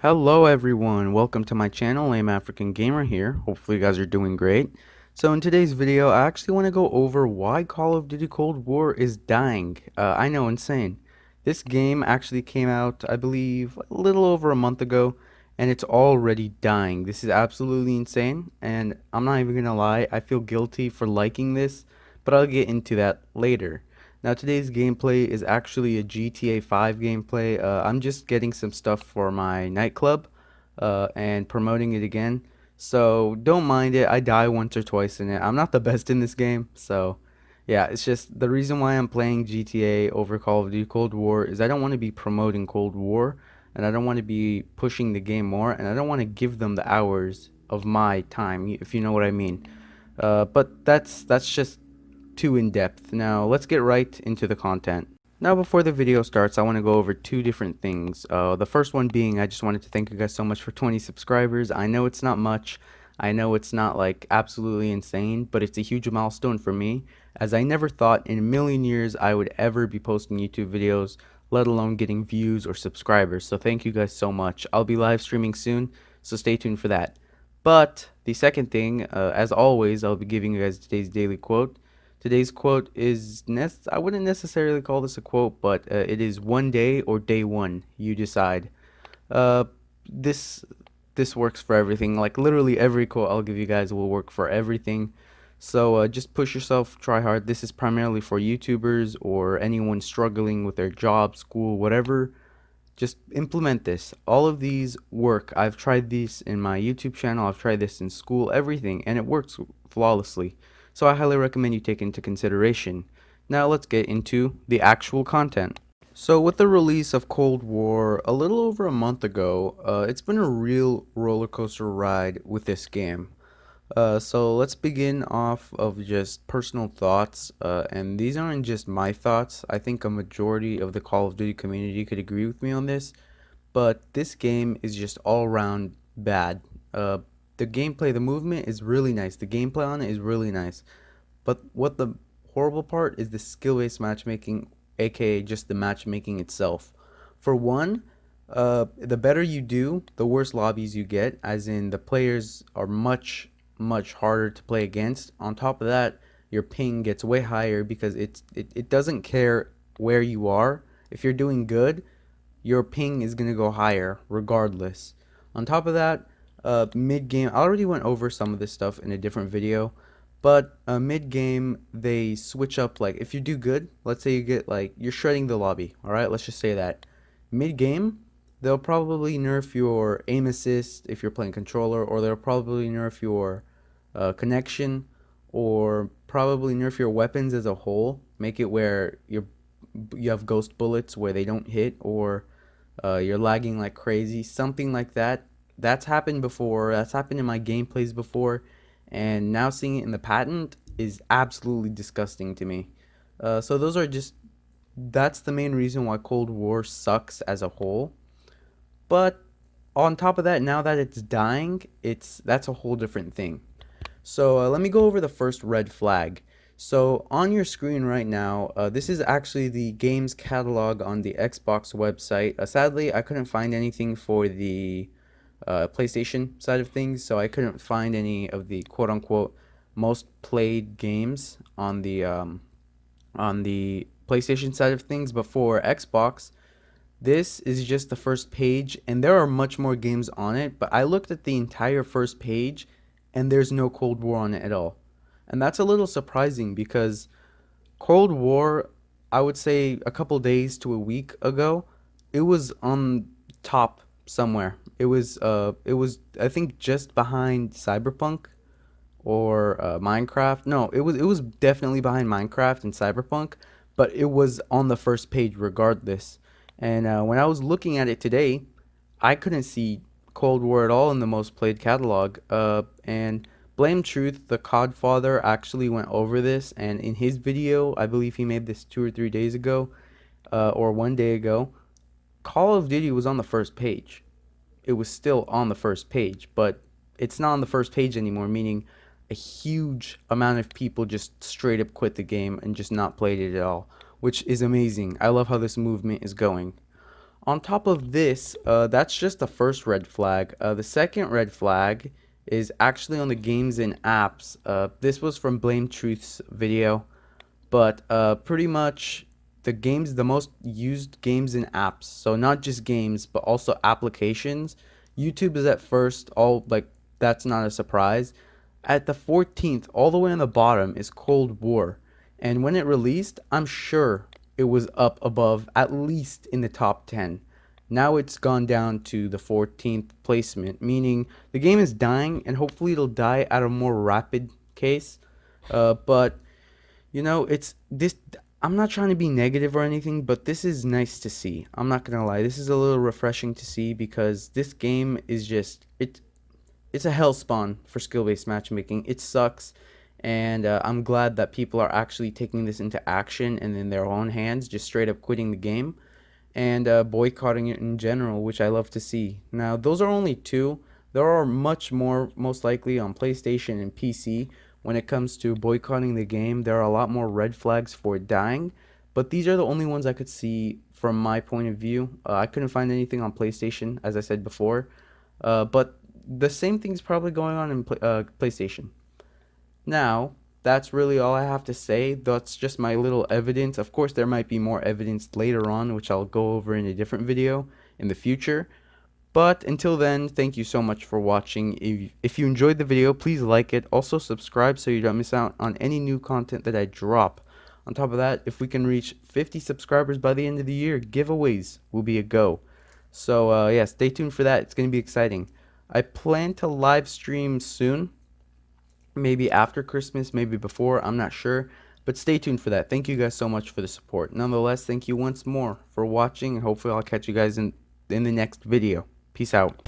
Hello everyone, welcome to my channel. I'm African Gamer here. Hopefully you guys are doing great. So in today's video, I actually want to go over why Call of Duty Cold War is dying. I know, insane. This game actually came out, I believe, a little over a month ago, and it's already dying. This is absolutely insane, and I'm not even gonna lie, I feel guilty for liking this, but I'll get into that later. Now today's gameplay is actually a GTA 5 gameplay. I'm just getting some stuff for my nightclub and promoting it again. So don't mind it. I die once or twice in it. I'm not the best in this game. So yeah, it's just the reason why I'm playing GTA over Call of Duty Cold War is I don't want to be promoting Cold War, and I don't want to be pushing the game more, and I don't want to give them the hours of my time, if you know what I mean. But that's just too in-depth. Now let's get right into the content. Now before the video starts, I want to go over two different things. The first one being I just wanted to thank you guys so much for 20 subscribers. I know it's not much. I know it's not like absolutely insane, but it's a huge milestone for me, as I never thought in a million years I would ever be posting YouTube videos, let alone getting views or subscribers. So thank you guys so much. I'll be live streaming soon, so stay tuned for that. But the second thing, as always, I'll be giving you guys today's daily quote. Today's quote is, I wouldn't necessarily call this a quote, but it is one day or day one. You decide. Uh, this this works for everything. Like literally every quote I'll give you guys will work for everything. So just push yourself, try hard. This is primarily for YouTubers or anyone struggling with their job, school, whatever. Just implement this. All of these work. I've tried these in my YouTube channel. I've tried this in school, everything, and it works flawlessly. So I highly recommend you take into consideration. Now let's get into the actual content. So with the release of Cold War a little over a month ago, it's been a real roller coaster ride with this game. So let's begin off of just personal thoughts, and these aren't just my thoughts. I think a majority of the Call of Duty community could agree with me on this, but this game is just all around bad. The gameplay, the movement is really nice. The gameplay on it is really nice, but what the horrible part is the skill-based matchmaking, aka just the matchmaking itself. For one, the better you do, the worse lobbies you get, as in the players are much harder to play against. On top of that, your ping gets way higher because it doesn't care where you are. If you're doing good, your ping is going to go higher regardless. On top of that, mid game, I already went over some of this stuff in a different video, but mid game they switch up. Like if you do good, let's say you get like you're shredding the lobby, all right, let's just say that mid game they'll probably nerf your aim assist if you're playing controller, or they'll probably nerf your connection, or probably nerf your weapons as a whole, make it where you have ghost bullets where they don't hit, or you're lagging like crazy, something like that. That's happened before. That's happened in my gameplays before, and now seeing it in the patent is absolutely disgusting to me. So those are just that's the main reason why Cold War sucks as a whole. But on top of that, now that it's dying, that's a whole different thing. So let me go over the first red flag. So on your screen right now, this is actually the games catalog on the Xbox website. Sadly, I couldn't find anything for the PlayStation side of things, so I couldn't find any of the quote-unquote most played games on the PlayStation side of things. But for Xbox, this is just the first page, and there are much more games on it, but I looked at the entire first page, and there's no Cold War on it at all. And that's a little surprising because Cold War, I would say a couple days to a week ago, it was on top somewhere. It was I think just behind Cyberpunk or Minecraft. No, it was definitely behind Minecraft and Cyberpunk, but it was on the first page regardless. And when I was looking at it today, I couldn't see Cold War at all in the most played catalog. And Blame Truth, the COD father, actually went over this, and in his video, I believe he made this 2 or 3 days ago, or one day ago, Call of Duty was on the first page. It was still on the first page, but it's not on the first page anymore, meaning a huge amount of people just straight up quit the game and just not played it at all, which is amazing. I love how this movement is going. On top of this, that's just the first red flag. The second red flag is actually on the games and apps. This was from Blame Truth's video, but pretty much the most used games and apps, so not just games but also applications. YouTube is at first, all like that's not a surprise. At the 14th, all the way on the bottom, is Cold War, and when it released, I'm sure it was up above, at least in the top 10. Now it's gone down to the 14th placement, meaning the game is dying, and hopefully it'll die at a more rapid case. But you know, it's this. I'm not trying to be negative or anything, but this is nice to see. I'm not gonna lie. This is a little refreshing to see because this game is just it's a hellspawn for skill-based matchmaking. It sucks, and I'm glad that people are actually taking this into action and in their own hands, just straight up quitting the game and boycotting it in general, which I love to see. Now, those are only two. There are much more, most likely, on PlayStation and PC. When it comes to boycotting the game, there are a lot more red flags for it dying, but these are the only ones I could see from my point of view. I couldn't find anything on PlayStation, as I said before, but the same thing's probably going on in PlayStation. Now, that's really all I have to say. That's just my little evidence. Of course, there might be more evidence later on, which I'll go over in a different video in the future. But until then, thank you so much for watching. If you enjoyed the video, please like it. Also, subscribe so you don't miss out on any new content that I drop. On top of that, if we can reach 50 subscribers by the end of the year, giveaways will be a go. So, yeah, stay tuned for that. It's going to be exciting. I plan to live stream soon. Maybe after Christmas, maybe before, I'm not sure. But stay tuned for that. Thank you guys so much for the support. Nonetheless, thank you once more for watching, and hopefully I'll catch you guys in the next video. Peace out.